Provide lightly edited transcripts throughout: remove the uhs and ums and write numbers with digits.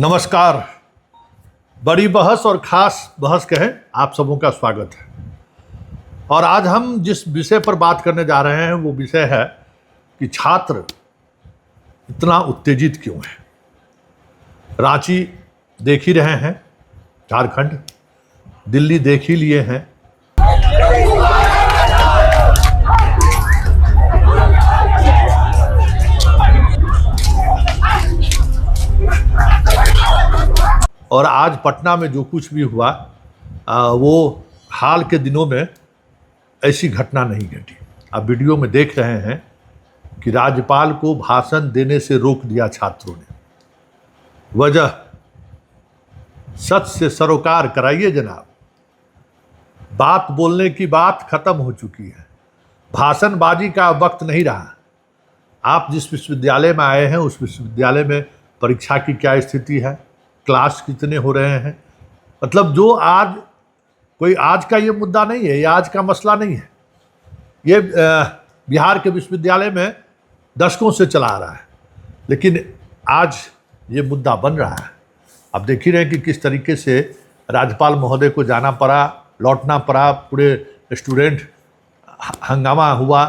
नमस्कार। बड़ी बहस और ख़ास बहस कहें आप सबों का स्वागत है। और आज हम जिस विषय पर बात करने जा रहे हैं वो विषय है कि छात्र इतना उत्तेजित क्यों है। रांची देख ही रहे हैं, झारखंड, दिल्ली देख ही लिए हैं। और आज पटना में जो कुछ भी हुआ वो हाल के दिनों में ऐसी घटना नहीं घटी। आप वीडियो में देख रहे हैं कि राज्यपाल को भाषण देने से रोक दिया छात्रों ने। वजह सच से सरोकार कराइए जनाब। बात बोलने की बात खत्म हो चुकी है, भाषणबाजी का वक्त नहीं रहा। आप जिस विश्वविद्यालय में आए हैं उस विश्वविद्यालय में परीक्षा की क्या स्थिति है, क्लास कितने हो रहे हैं, मतलब जो आज कोई आज का ये मुद्दा नहीं है, ये आज का मसला नहीं है। ये बिहार के विश्वविद्यालय में दशकों से चला आ रहा है, लेकिन आज ये मुद्दा बन रहा है। अब देख ही रहे हैं कि किस तरीके से राज्यपाल महोदय को जाना पड़ा, लौटना पड़ा, पूरे स्टूडेंट हंगामा हुआ।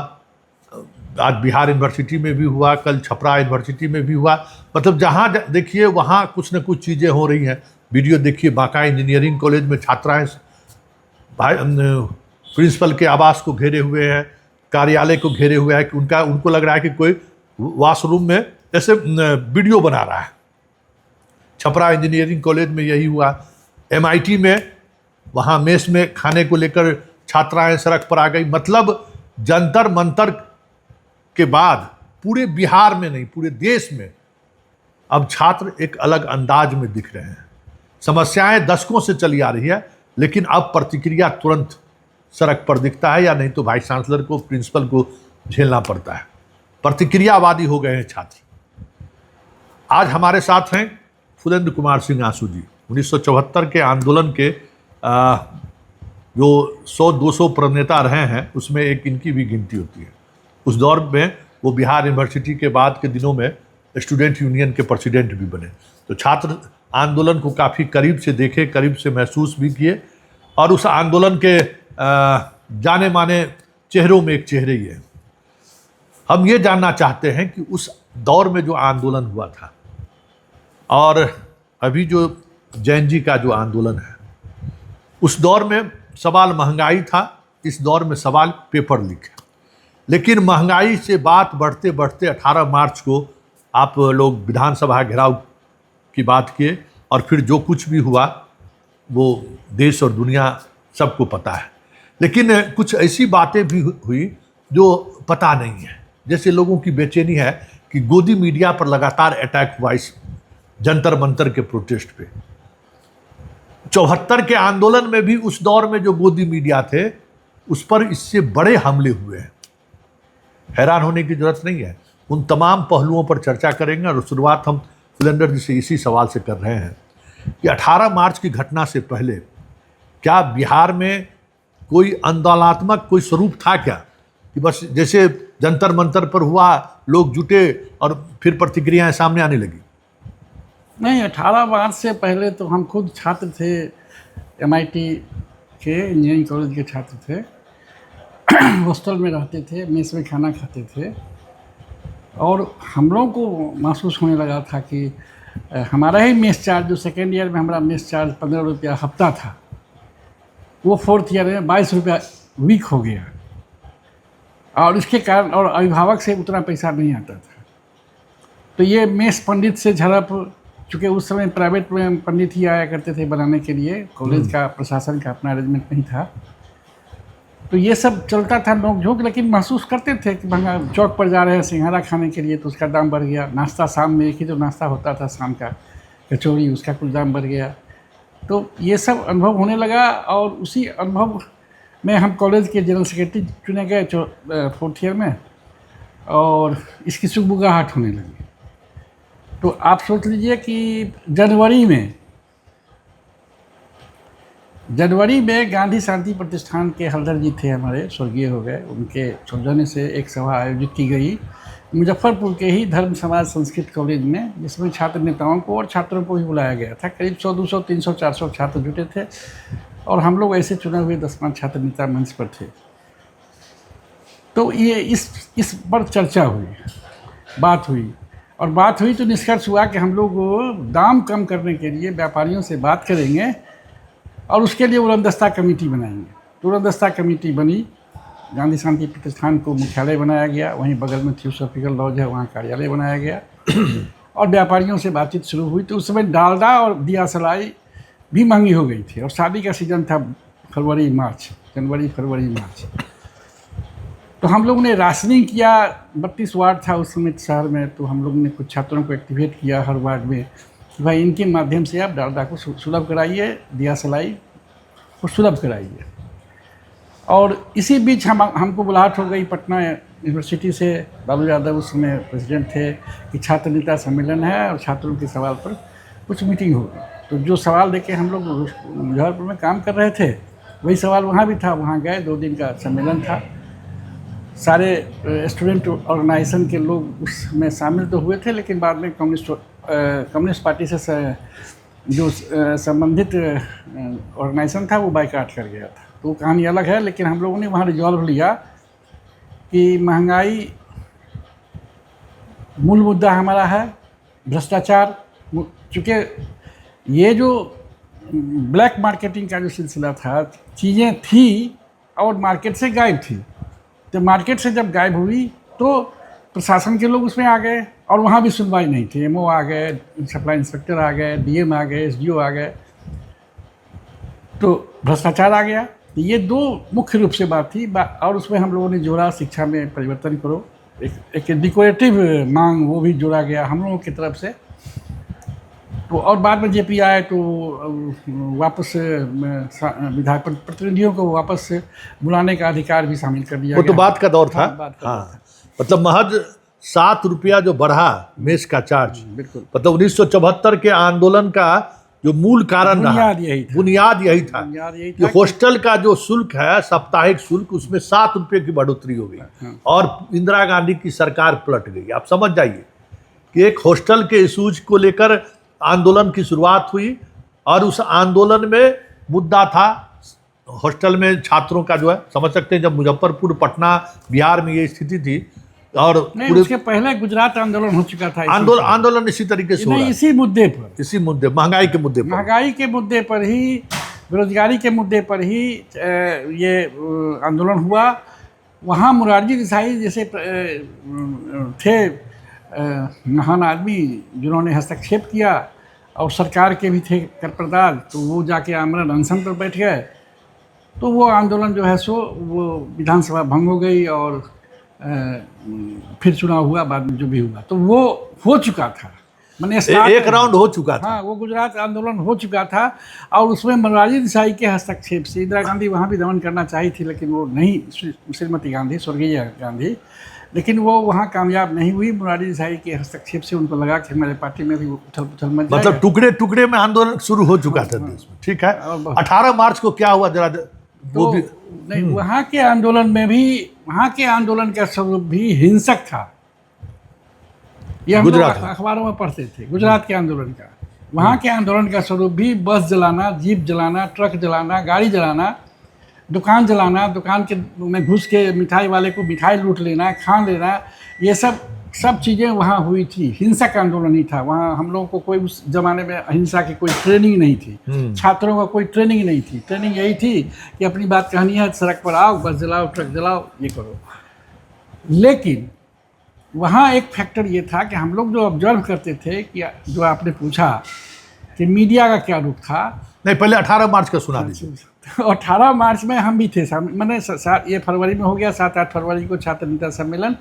आज बिहार यूनिवर्सिटी में भी हुआ, कल छपरा यूनिवर्सिटी में भी हुआ। मतलब जहाँ देखिए वहाँ कुछ न कुछ चीज़ें हो रही हैं। वीडियो देखिए, बांका इंजीनियरिंग कॉलेज में छात्राएं प्रिंसिपल के आवास को घेरे हुए हैं, कार्यालय को घेरे हुए हैं कि उनको लग रहा है कि कोई वॉशरूम में ऐसे वीडियो बना रहा है। छपरा इंजीनियरिंग कॉलेज में यही हुआ। MIT में वहाँ मेस में खाने को लेकर छात्राएं सड़क पर आ गई। मतलब जंतर मंतर के बाद पूरे बिहार में नहीं, पूरे देश में अब छात्र एक अलग अंदाज में दिख रहे हैं। समस्याएं दशकों से चली आ रही है, लेकिन अब प्रतिक्रिया तुरंत सड़क पर दिखता है, या नहीं तो वाइस चांसलर को, प्रिंसिपल को झेलना पड़ता है। प्रतिक्रियावादी हो गए हैं छात्र। आज हमारे साथ हैं फुलेंद्र कुमार सिंह आंसू जी। 1974 के आंदोलन के जो 100-200 प्रणेता रहे हैं उसमें एक इनकी भी गिनती होती है। उस दौर में वो बिहार यूनिवर्सिटी के बाद के दिनों में स्टूडेंट यूनियन के प्रेसिडेंट भी बने। तो छात्र आंदोलन को काफ़ी करीब से देखे, करीब से महसूस भी किए, और उस आंदोलन के जाने माने चेहरों में एक चेहरे ही है। हम ये जानना चाहते हैं कि उस दौर में जो आंदोलन हुआ था और अभी जो जैन जी का जो आंदोलन है, उस दौर में सवाल महंगाई था, इस दौर में सवाल पेपर लीक है। लेकिन महंगाई से बात बढ़ते बढ़ते 18 मार्च को आप लोग विधानसभा घेराव की बात किए, और फिर जो कुछ भी हुआ वो देश और दुनिया सबको पता है। लेकिन कुछ ऐसी बातें भी हुई जो पता नहीं है। जैसे लोगों की बेचैनी है कि गोदी मीडिया पर लगातार अटैक हुआ इस जंतर मंतर के प्रोटेस्ट पे। 74 के आंदोलन में भी उस दौर में जो गोदी मीडिया थे उस पर इससे बड़े हमले हुए हैं। हैरान होने की जरूरत नहीं है। उन तमाम पहलुओं पर चर्चा करेंगे, और शुरुआत हम फुलेंद्र जी से इसी सवाल से कर रहे हैं कि 18 मार्च की घटना से पहले क्या बिहार में कोई आंदोलनात्मक कोई स्वरूप था क्या, कि बस जैसे जंतर मंतर पर हुआ लोग जुटे और फिर प्रतिक्रियाएं सामने आने लगी? नहीं, 18 मार्च से पहले तो हम खुद छात्र थे, MIT के इंजीनियरिंग कॉलेज के छात्र थे। हॉस्टल में रहते थे, मेस में खाना खाते थे, और हम लोगों को महसूस होने लगा था कि हमारा ही मेस चार्ज, जो सेकेंड ईयर में हमारा मेस चार्ज 15 रुपया हफ्ता था, वो फोर्थ ईयर में 22 रुपया वीक हो गया। और इसके कारण, और अभिभावक से उतना पैसा नहीं आता था। तो ये मेस पंडित से झड़प, चूँकि उस समय प्राइवेट में पंडित ही आया करते थे बनाने के लिए, कॉलेज का प्रशासन का अपना अरेंजमेंट नहीं था। तो ये सब चलता था नोक झोंक, लेकिन महसूस करते थे कि महंगा। चौक पर जा रहे हैं सिंघाड़ा खाने के लिए तो उसका दाम बढ़ गया। नाश्ता शाम में एक ही तो नाश्ता होता था शाम का, कचौड़ी, उसका कुछ दाम बढ़ गया। तो ये सब अनुभव होने लगा, और उसी अनुभव में हम कॉलेज के जनरल सेक्रेटरी चुने गए 4th ईयर में, और इसकी सुगबुगाहट होने लगी। तो आप सोच लीजिए कि जनवरी में गांधी शांति प्रतिष्ठान के हलधर जी थे हमारे, स्वर्गीय हो गए, उनके सौजन्य से एक सभा आयोजित की गई मुजफ्फरपुर के ही धर्म समाज संस्कृत कॉलेज में, जिसमें छात्र नेताओं को और छात्रों को भी बुलाया गया था। करीब 100, 200, 300, 400 छात्र जुटे थे और हम लोग ऐसे चुने हुए 10 छात्र नेता मंच पर थे। तो ये इस पर चर्चा हुई, बात हुई तो निष्कर्ष हुआ कि हम लोग दाम कम करने के लिए व्यापारियों से बात करेंगे और उसके लिए उड़नदस्ता कमेटी बनाएंगे। तो उड़नदस्ता कमेटी बनी, गांधी शांति प्रतिष्ठान को मुख्यालय बनाया गया, वहीं बगल में थियोसॉफिकल लॉज है, वहाँ कार्यालय बनाया गया और व्यापारियों से बातचीत शुरू हुई। तो उस समय डालडा और दिया सलाई भी महंगी हो गई थी और शादी का सीज़न था, जनवरी फरवरी मार्च। तो हम लोग ने राशनिंग किया, 32 वार्ड था उस समय शहर में। तो हम लोग ने कुछ छात्रों को एक्टिवेट किया हर वार्ड में कि भाई इनके माध्यम से आप डालडा को सुलभ कराइए, दिया सलाई को सुलभ कराइए। और इसी बीच हमको बुलाहट हो गई पटना यूनिवर्सिटी से, बाबू यादव उस समय प्रेसिडेंट थे, कि छात्र नेता सम्मेलन है और छात्रों के सवाल पर कुछ मीटिंग होगी। तो जो सवाल लेके हम लोग मुजफ्फरपुर में काम कर रहे थे वही सवाल वहाँ भी था। वहाँ गए, 2 दिन का सम्मेलन था, सारे स्टूडेंट ऑर्गेनाइजेशन के लोग उसमें शामिल तो हुए थे, लेकिन बाद में कम्युनिस्ट पार्टी से जो संबंधित ऑर्गेनाइजेशन था वो बाइकाट कर गया था। तो कहानी अलग है, लेकिन हम लोगों ने वहाँ रिजॉल्व लिया कि महंगाई मूल मुद्दा हमारा है, भ्रष्टाचार, चूँकि ये जो ब्लैक मार्केटिंग का जो सिलसिला था, चीज़ें थी और मार्केट से गायब थी। तो मार्केट से जब गायब हुई तो प्रशासन के लोग उसमें आ गए और वहाँ भी सुनवाई नहीं थी। एमओ आ गए, सप्लाई इंस्पेक्टर आ गए, डीएम आ गए, एसडीओ आ गए, तो भ्रष्टाचार आ गया। तो ये 2 मुख्य रूप से बात थी और उसमें हम लोगों ने जोड़ा शिक्षा में परिवर्तन करो, एक डिकोरेटिव मांग वो भी जोड़ा गया हम लोगों की तरफ से। तो और बाद में जेपी आए तो वापस विधायक प्रतिनिधियों को वापस बुलाने का अधिकार भी शामिल कर दिया वो गया। तो बात का दौर था। हाँ, मतलब महज 7 रुपया जो बढ़ा मेस का चार्ज, बिल्कुल, मतलब 1974 के आंदोलन का जो मूल कारण रहा, बुनियाद यही था कि हॉस्टल का जो शुल्क है, साप्ताहिक शुल्क, उसमें 7 रुपये की बढ़ोतरी हो गई और इंदिरा गांधी की सरकार पलट गई। आप समझ जाइए कि एक हॉस्टल के इशूज को लेकर आंदोलन की शुरुआत हुई और उस आंदोलन में मुद्दा था हॉस्टल में छात्रों का जो है, समझ सकते हैं जब मुजफ्फरपुर, पटना, बिहार में ये स्थिति थी। और उसके पहले गुजरात आंदोलन हो चुका था। आंदोलन इसी तरीके से हो रहा है, इसी मुद्दे, महंगाई के मुद्दे पर ही, बेरोजगारी के मुद्दे पर ही ये आंदोलन हुआ। वहाँ मुरारजी देसाई जैसे थे महान आदमी जिन्होंने हस्तक्षेप किया और सरकार के भी थे करप्रदार, तो वो जाके आमरण अनशन पर बैठ गए। तो वो आंदोलन जो है सो वो विधानसभा भंग हो गई और फिर चुनाव हुआ, बाद में जो भी हुआ तो वो हो चुका था, मैंने एक राउंड हो चुका था। हाँ, वो गुजरात आंदोलन हो चुका था और उसमें मोरारजी देसाई के हस्तक्षेप से इंदिरा गांधी वहाँ भी दमन करना चाही थी, लेकिन वो नहीं, श्रीमती गांधी, स्वर्गीय गांधी, लेकिन वो वहाँ कामयाब नहीं हुई। मोरारजी देसाई के हस्तक्षेप से उनको लगा कि हमारे पार्टी में भी उथल पुथल मच जाएगा। मतलब टुकड़े टुकड़े में आंदोलन शुरू हो चुका था देश में। ठीक है, 18 मार्च को क्या हुआ जरा वो भी नहीं, वहाँ के आंदोलन में भी, वहाँ के आंदोलन का स्वरूप भी हिंसक था। ये हम लोग अखबारों में पढ़ते थे गुजरात के आंदोलन का। वहाँ के आंदोलन का स्वरूप भी बस जलाना, जीप जलाना, ट्रक जलाना, गाड़ी जलाना, दुकान जलाना, दुकान के में घुस के मिठाई वाले को मिठाई लूट लेना, खा लेना, ये सब चीज़ें वहाँ हुई थी। हिंसक आंदोलन ही था वहाँ। हम लोगों को कोई उस ज़माने में अहिंसा की कोई ट्रेनिंग नहीं थी, छात्रों का कोई ट्रेनिंग नहीं थी। ट्रेनिंग यही थी कि अपनी बात कहनी है, सड़क पर आओ, बस जलाओ, ट्रक जलाओ, ये करो। लेकिन वहाँ एक फैक्टर ये था कि हम लोग जो ऑब्जर्व करते थे कि जो आपने पूछा कि मीडिया का क्या रूप था। नहीं, पहले 18 मार्च का सुना दीजिए। 18 मार्च में हम भी थे, मैंने ये फरवरी में हो गया, 7-8 फरवरी को छात्र नेता सम्मेलन।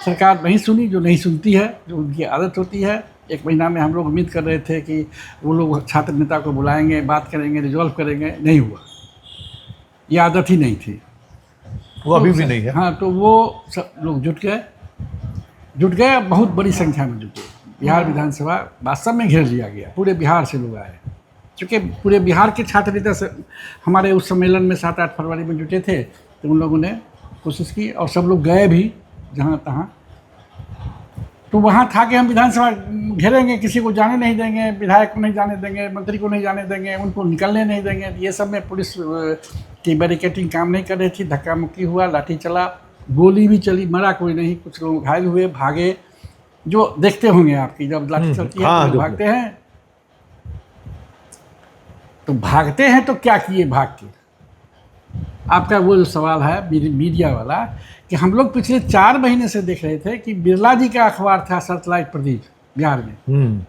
सरकार नहीं सुनी, जो नहीं सुनती है, जो उनकी आदत होती है। 1 महीना में हम लोग उम्मीद कर रहे थे कि वो लोग छात्र नेता को बुलाएंगे, बात करेंगे, रिजॉल्व करेंगे, नहीं हुआ। ये आदत ही नहीं थी, वो अभी भी नहीं है। हाँ, तो वो सब लोग जुट गए, बहुत बड़ी संख्या में जुटे। बिहार विधानसभा वास्तव में घेर लिया गया, पूरे बिहार से लोग आए। चूँकि पूरे बिहार के छात्र नेता से हमारे उस सम्मेलन में 7-8 फरवरी में जुटे थे, तो उन लोगों ने कोशिश की और सब लोग गए भी जहाँ तहाँ। तो वहाँ था कि हम विधानसभा घेरेंगे, किसी को जाने नहीं देंगे, विधायक को नहीं जाने देंगे, मंत्री को नहीं जाने देंगे, उनको निकलने नहीं देंगे। ये सब में पुलिस की बैरिकेटिंग काम नहीं कर रही थी, धक्का मुक्की हुआ, लाठी चला, गोली भी चली, मरा कोई नहीं, कुछ लोग घायल हुए, भागे। जो देखते होंगे आपकी जब लाठी चलती है हाँ, तो भागते हैं। तो भागते हैं तो क्या किए भाग के? आपका वो जो सवाल है मीडिया वाला, कि हम लोग पिछले 4 महीने से देख रहे थे कि बिरला जी का अखबार था सतलाइट प्रदीप बिहार में,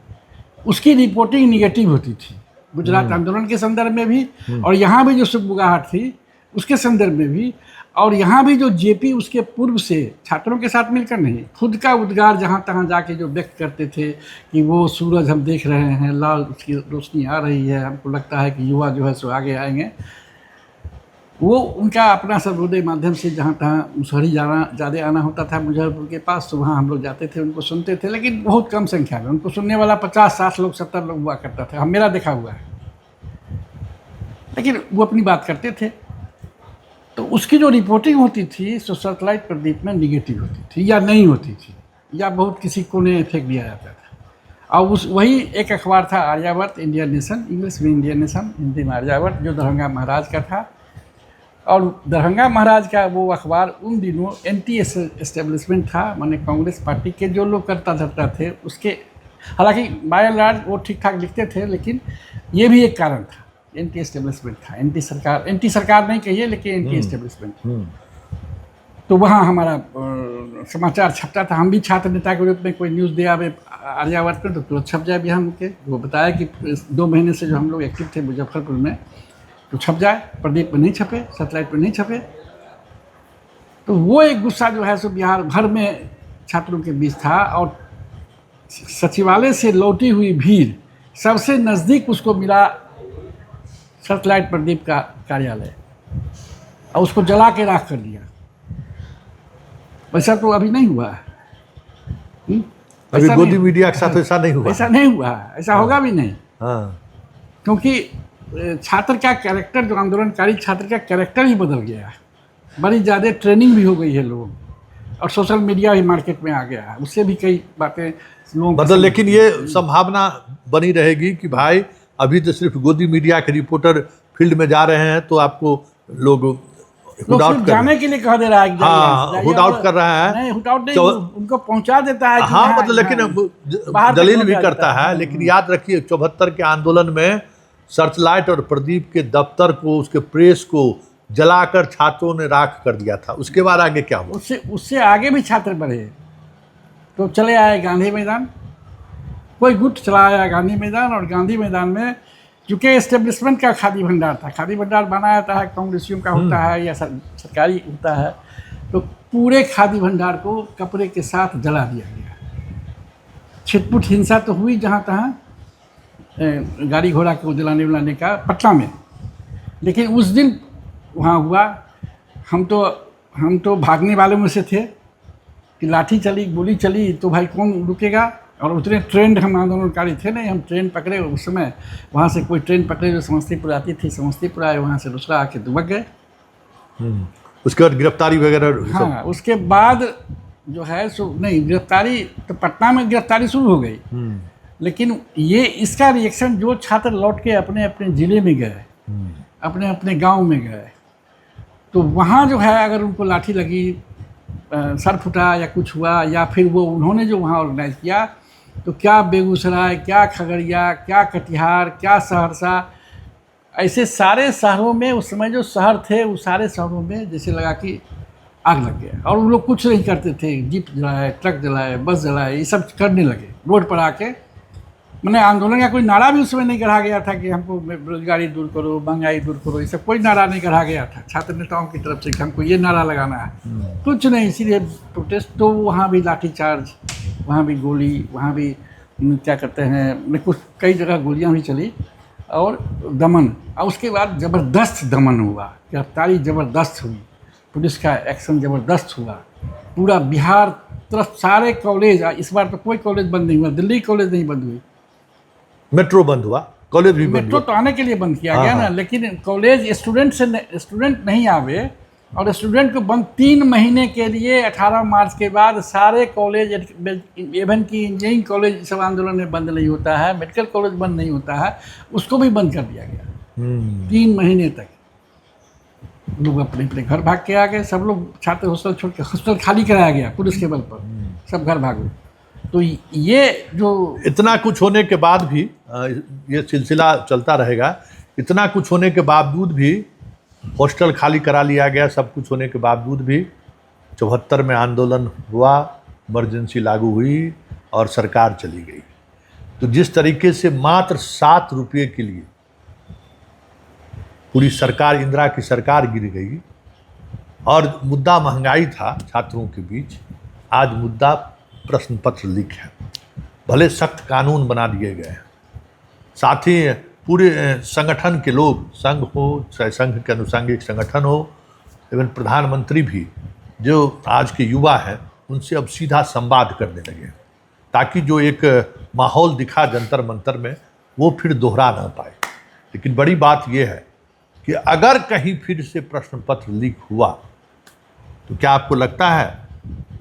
उसकी रिपोर्टिंग निगेटिव होती थी, गुजरात आंदोलन के संदर्भ में भी, और यहाँ भी जो सुगबुगाहट थी उसके संदर्भ में भी, और यहाँ भी जो जेपी उसके पूर्व से छात्रों के साथ मिलकर नहीं, खुद का उद्गार जहाँ तहाँ जाके जो व्यक्त करते थे कि वो सूरज हम देख रहे हैं, लाल उसकी रोशनी आ रही है, हमको लगता है कि युवा जो है सो आगे आएंगे। वो उनका अपना सर्वोदय माध्यम से जहाँ तहाँ मुसहरी ज़्यादा आना होता था मुजफ्फरपुर के पास, तो वहाँ हम लोग जाते थे, उनको सुनते थे, लेकिन बहुत कम संख्या में। उनको सुनने वाला 50-60 लोग 70 लोग हुआ करता था, मेरा देखा हुआ है, लेकिन वो अपनी बात करते थे। तो उसकी जो रिपोर्टिंग होती थी सो सैटेलाइट प्रदीप में निगेटिव होती थी, या नहीं होती थी, या बहुत किसी कोने फेंक दिया जाता था। और वही एक अखबार था आर्यावर्त, इंडियन नेशन, इंग्लिश में इंडियन नेशन, हिंदी में आर्यावर्त, जो दरभंगा महाराज का था। और दरभंगा महाराज का वो अखबार उन दिनों एंटी एस्टेब्लिशमेंट था, माने कांग्रेस पार्टी के जो लोग करता धरता थे उसके, हालांकि बाय एंड लार्ज वो ठीक ठाक लिखते थे, लेकिन ये भी एक कारण था, एंटी एस्टेब्लिशमेंट था, एंटी सरकार नहीं कहिए, लेकिन एंटी एस्टेब्लिशमेंट। तो वहाँ हमारा समाचार छपता था। हम भी छात्र नेता के रूप में कोई न्यूज़ दे आवे आर्यावर्त में तो तुरंत छप जाए बिहार के। वो बताया कि 2 महीने से जो हम लोग एक्टिव थे मुजफ्फरपुर में, तो छप जाए, प्रदीप में नहीं छपे, सैटेलाइट पे नहीं छपे। तो वो एक गुस्सा जो है सो बिहार भर में छात्रों के बीच था। और सचिवालय से लौटी हुई भीड़, सबसे नज़दीक उसको मिला सैटेलाइट प्रदीप का कार्यालय, और उसको जला के राख कर दिया। वैसा तो अभी नहीं हुआ है, अभी गोदी मीडिया के साथ ऐसा नहीं हुआ, ऐसा नहीं हुआ, ऐसा होगा भी नहीं। हाँ, क्योंकि छात्र का कैरेक्टर, जो आंदोलनकारी छात्र का कैरेक्टर ही बदल गया है, बड़ी ज़्यादा ट्रेनिंग भी हो गई है लोगों, और सोशल मीडिया भी मार्केट में आ गया है, उससे भी कई बातें लोगों बदल। लेकिन ये संभावना बनी रहेगी कि भाई अभी तो सिर्फ गोदी मीडिया के रिपोर्टर फील्ड में जा रहे हैं, तो आपको लोग सिर्फ जाने के लिए कह दे रहा है, हाँ, हुड आउट कर रहा है, नहीं हुड आउट नहीं, उनको पहुंचा देता है। हाँ, मतलब लेकिन जलील भी करता है। लेकिन याद रखिए 74 के आंदोलन में सर्चलाइट और प्रदीप के दफ्तर को, उसके प्रेस को जलाकर छात्रों ने राख कर दिया था। उसके बाद आगे क्या हुआ? उससे आगे भी छात्र बढ़े, तो चले आए गांधी मैदान, कोई गुट चला आया गांधी मैदान। और गांधी मैदान में चूँकि एस्टेब्लिशमेंट का खादी भंडार था, खादी भंडार बनाया जाता है, कांग्रेसियों का होता है या सरकारी होता है, तो पूरे खादी भंडार को कपड़े के साथ जला दिया गया। छिटपुट हिंसा तो हुई जहाँ तहाँ, गाड़ी घोड़ा को जलाने उलाने का, पटना में, लेकिन उस दिन वहाँ हुआ। हम तो भागने वालों में से थे कि लाठी चली, गोली चली, तो भाई कौन रुकेगा। और उतने ट्रेंड हम आंदोलनकारी थे नहीं, हम ट्रेन पकड़े उस समय, वहाँ से कोई ट्रेन पकड़े जो समस्तीपुर आती थी, समस्तीपुर आए, वहाँ से दूसरा आके दुबक गए। उसके बाद गिरफ्तारी वगैरह? हाँ, उसके बाद जो है सो नहीं, गिरफ्तारी तो पटना में गिरफ्तारी शुरू हो गई। लेकिन ये इसका रिएक्शन, जो छात्र लौट के अपने अपने ज़िले में गए, अपने अपने गांव में गए, तो वहाँ जो है अगर उनको लाठी लगी, सर फुटा या कुछ हुआ, या फिर वो उन्होंने जो वहाँ ऑर्गेनाइज किया, तो क्या बेगूसराय, क्या खगड़िया, क्या कटिहार, क्या सहरसा, ऐसे सारे शहरों में, उस समय जो शहर थे उस सारे शहरों में जैसे लगा कि आग लग गया। और वो लोग कुछ नहीं करते थे, जीप जलाए, ट्रक जलाए, बस जलाए, ये सब करने लगे रोड पर आके। मैंने आंदोलन का कोई नारा भी उस समय नहीं गढ़ा गया था कि हमको बेरोजगारी दूर करो, महंगाई दूर करो, ये सब कोई नारा नहीं गढ़ा गया था छात्र नेताओं की तरफ से कि हमको ये नारा लगाना है, कुछ नहीं, इसीलिए प्रोटेस्ट। तो वहाँ भी लाठीचार्ज, वहाँ भी गोली, वहाँ भी क्या कहते हैं, कुछ कई जगह गोलियाँ भी चली और दमन। और उसके बाद ज़बरदस्त दमन हुआ, गिरफ्तारी ज़बरदस्त हुई, पुलिस का एक्शन ज़बरदस्त हुआ। पूरा बिहार तरफ सारे कॉलेज, इस बार तो कोई कॉलेज बंद नहीं हुआ, दिल्ली कॉलेज नहीं बंद हुई, मेट्रो बंद हुआ, कॉलेज भी बंद हुआ। मेट्रो तो आने के लिए बंद किया गया ना, लेकिन कॉलेज स्टूडेंट नहीं आवे, और स्टूडेंट को बंद 3 महीने के लिए 18 मार्च के बाद सारे कॉलेज, इवन की इंजीनियरिंग कॉलेज सब आंदोलन में बंद नहीं होता है, मेडिकल कॉलेज बंद नहीं होता है, उसको भी बंद कर दिया गया। 3 महीने तक लोग अपने अपने घर भाग के आ गए, सब लोग छात्र हॉस्टल छोड़ के, हॉस्टल खाली कराया गया पुलिस के बल पर, सब घर भागो। तो ये जो इतना कुछ होने के बाद भी ये सिलसिला चलता रहेगा। इतना कुछ होने के बावजूद भी हॉस्टल खाली करा लिया गया, सब कुछ होने के बावजूद भी 74 में आंदोलन हुआ, इमरजेंसी लागू हुई और सरकार चली गई। तो जिस तरीके से मात्र 7 रुपये के लिए पूरी सरकार, इंदिरा की सरकार गिर गई, और मुद्दा महंगाई था छात्रों के बीच, आज मुद्दा प्रश्न पत्र लीक है। भले सख्त कानून बना दिए गए हैं, साथ ही पूरे संगठन के लोग, संघ हो चाहे संघ के अनुसांगिक संगठन हो, एवं प्रधानमंत्री भी जो आज के युवा हैं उनसे अब सीधा संवाद करने लगे, ताकि जो एक माहौल दिखा जंतर मंतर में वो फिर दोहरा ना पाए। लेकिन बड़ी बात यह है कि अगर कहीं फिर से प्रश्न पत्र लीक हुआ तो क्या आपको लगता है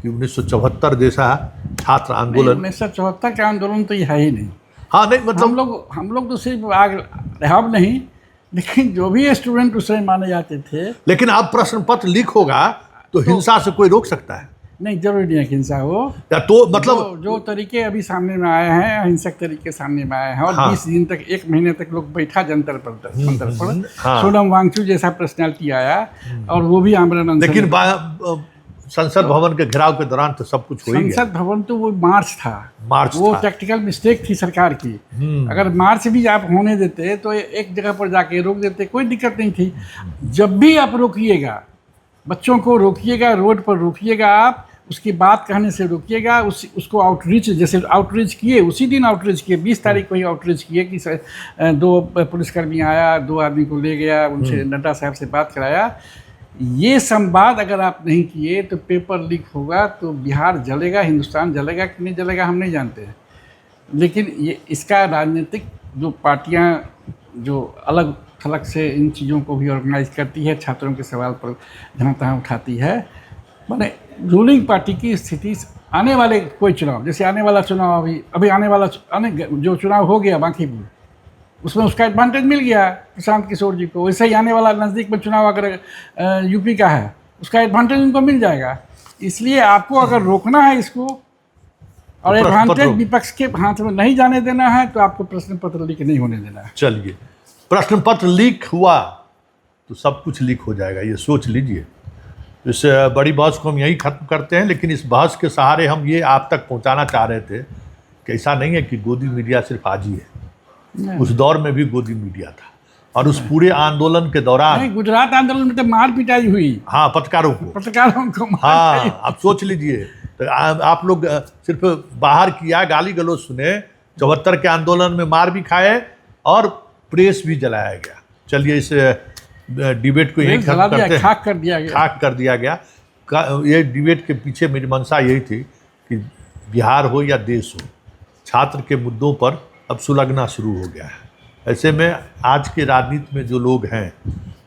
कि 1974 जैसा छात्र आंदोलन, 1974 का आंदोलन तो ये है ही नहीं। हाँ नहीं मतलब हम लोग तो सिर्फ आग हम नहीं, लेकिन जो भी स्टूडेंट उस समय माने जाते थे। लेकिन अब प्रश्न पत्र लीक होगा तो हिंसा से कोई रोक सकता है? नहीं, जरूरी नहीं है कि हिंसा हो, या तो मतलब जो तरीके अभी सामने में आए हैं, अहिंसक तरीके सामने में आए हैं, और 20 दिन तक, 1 महीने तक लोग बैठा जंतर पर। सोनम वांगचू जैसा पर्सनैलिटी आया और वो भी आमरण, लेकिन संसद भवन के घेराव के दौरान तो सब कुछ हो ही गया। संसद भवन तो वो मार्च था, वो टेक्निकल मिस्टेक थी सरकार की। अगर मार्च भी आप होने देते तो एक जगह पर जाके रोक देते, कोई दिक्कत नहीं थी। जब भी आप रोकिएगा, बच्चों को रोकिएगा, रोड पर रोकिएगा, आप उसकी बात कहने से रोकिएगा, उसको आउटरीच, जैसे आउटरीच किए, उसी दिन आउटरीच किए, 20 तारीख को ही आउटरीच किए कि 2 पुलिसकर्मी आया, 2 आदमी को ले गया, उनसे नड्डा साहब से बात कराया। ये संवाद अगर आप नहीं किए तो पेपर लीक होगा, तो बिहार जलेगा, हिंदुस्तान जलेगा कि नहीं जलेगा हम नहीं जानते हैं। लेकिन ये इसका राजनीतिक जो पार्टियां जो अलग थलग से इन चीज़ों को भी ऑर्गेनाइज करती है, छात्रों के सवाल पर जहाँ तहाँ उठाती है, माने रूलिंग पार्टी की स्थिति आने वाले कोई चुनाव, जैसे आने वाला चुनाव अभी आने वाला जो चुनाव हो गया बांकीपुर, उसमें उसका एडवांटेज मिल गया प्रशांत किशोर जी को। वैसे ही आने वाला नज़दीक में चुनाव अगर यूपी का है, उसका एडवांटेज उनको मिल जाएगा। इसलिए आपको अगर रोकना है इसको और एडवांटेज विपक्ष के हाथ में नहीं जाने देना है, तो आपको प्रश्न पत्र लीक नहीं होने देना है। चलिए, प्रश्न पत्र लीक हुआ तो सब कुछ लीक हो जाएगा, ये सोच लीजिए। इस बड़ी बहस को हम यही खत्म करते हैं, लेकिन इस बहस के सहारे हम ये आप तक पहुंचाना चाह रहे थे कि ऐसा नहीं है कि गोदी मीडिया सिर्फ आज ही है, उस दौर में भी गोदी मीडिया था। और उस पूरे आंदोलन के दौरान गुजरात आंदोलन में तो मार पिटाई हुई, हाँ, पत्रकारों को हाँ, आप सोच लीजिए। तो आप लोग सिर्फ बाहर किया, गाली गलौज सुने, 74 के आंदोलन में मार भी खाए और प्रेस भी जलाया गया। चलिए, इस डिबेट को यही खत्म करते हैं। खाक कर दिया गया। ये डिबेट के पीछे मेरी मंशा यही थी कि बिहार हो या देश हो, छात्र के मुद्दों पर अब सुलगना शुरू हो गया है। ऐसे में आज के राजनीति में जो लोग हैं,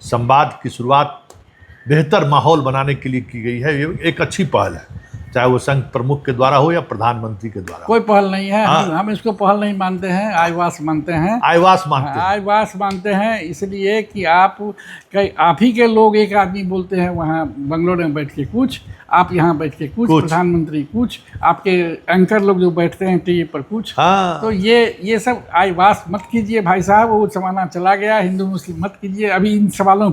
संवाद की शुरुआत बेहतर माहौल बनाने के लिए की गई है। ये एक अच्छी पहल है, चाहे वो संघ प्रमुख के द्वारा हो या प्रधानमंत्री के द्वारा। कोई पहल नहीं है, हम इसको पहल नहीं मानते हैं, आईवास मानते हैं। आईवास मानते हैं इसलिए कि आप ही के लोग, एक आदमी बोलते हैं वहाँ बंगलोर में बैठ के कुछ, आप यहाँ बैठ के कुछ, प्रधानमंत्री कुछ, आपके एंकर लोग जो बैठते हैं टीवी पर कुछ। तो ये सब आईवास मत कीजिए भाई साहब, वो जमाना चला गया। हिंदू मुस्लिम मत कीजिए अभी इन सवालों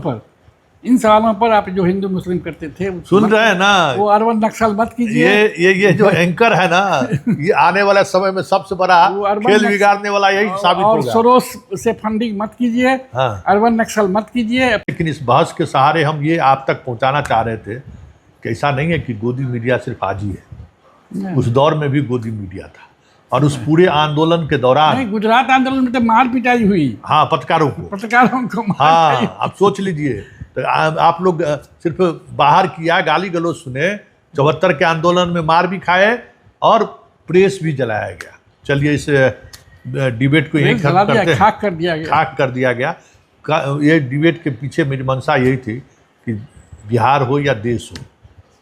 पर आप जो हिंदू मुस्लिम करते थे, सुन रहे हैं ना, वो अरवन नक्सल मत कीजिए। ये जो एंकर है ना, ये आने वाले समय में सबसे बड़ा खेल बिगाड़ने वाला यही साबित होगा। और सोरोस से फंडिंग मत कीजिए, अरवन नक्सल मत कीजिए। लेकिन इस बहस के सहारे हम ये आप तक पहुंचाना चाह रहे थे कि ऐसा नहीं है कि गोदी मीडिया सिर्फ आज ही है, उस दौर में भी गोदी मीडिया था। और उस पूरे आंदोलन के दौरान गुजरात आंदोलन में तो मार पिटाई हुई, हाँ, पत्रकारों को हाँ, आप सोच लीजिए। तो आप लोग सिर्फ बाहर किया, गाली गलौज सुने, 74 के आंदोलन में मार भी खाए और प्रेस भी जलाया गया। चलिए, इस डिबेट को यही खत्म करते हैं। खाक कर दिया गया। ये डिबेट के पीछे मेरी मंशा यही थी कि बिहार हो या देश हो,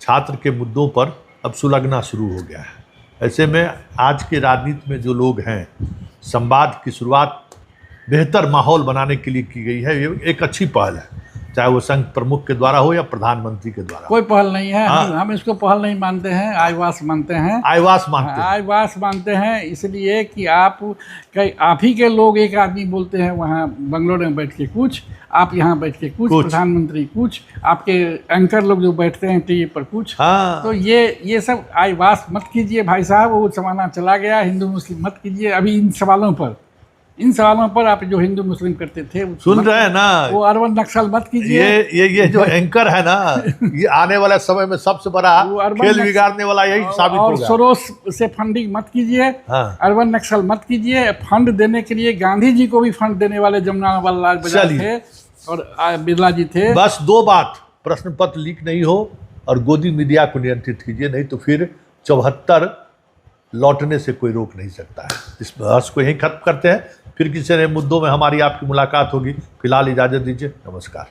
छात्र के मुद्दों पर अब सुलगना शुरू हो गया है। ऐसे में आज के राजनीति में जो लोग हैं, संवाद की शुरुआत बेहतर माहौल बनाने के लिए की गई है। ये एक अच्छी पहल है, चाहे वो संघ प्रमुख के द्वारा हो या प्रधानमंत्री के द्वारा। कोई पहल नहीं है, हाँ। हम इसको पहल नहीं मानते हैं, आईवास मानते हैं। आईवास मानते हैं। आईवास मानते हैं इसलिए कि आप ही के लोग, एक आदमी बोलते हैं वहाँ बंगलोर में बैठ के कुछ, आप यहाँ बैठ के कुछ, प्रधानमंत्री कुछ, आपके एंकर लोग जो बैठते हैं टीवी पर कुछ। हाँ। तो ये सब आईवास मत कीजिए भाई साहब, वो जमाना चला गया। हिंदू मुस्लिम मत कीजिए अभी इन सवालों पर आप जो हिंदू मुस्लिम करते थे सुन रहे हैं ना, वो अरबन नक्सल मत कीजिए। ये जो एंकर है ना, ये आने वाले समय में सबसे बड़ा खेल बिगाड़ने वाला यही साबित होगा। और सोरोस से फंडिंग मत कीजिए। हाँ। अरबन नक्सल मत कीजिए। फंड देने के लिए गांधी जी को भी फंड देने वाले जमनालाल लाल बजाज थे और बिरला जी थे। बस 2 बात, प्रश्न पत्र लीक नहीं हो और गोदी मीडिया को नियंत्रित कीजिए, नहीं तो फिर 74 लौटने से कोई रोक नहीं सकता है। इस बहस को यहीं खत्म करते हैं, फिर किसी नए मुद्दों में हमारी आपकी मुलाकात होगी। फिलहाल इजाज़त दीजिए, नमस्कार।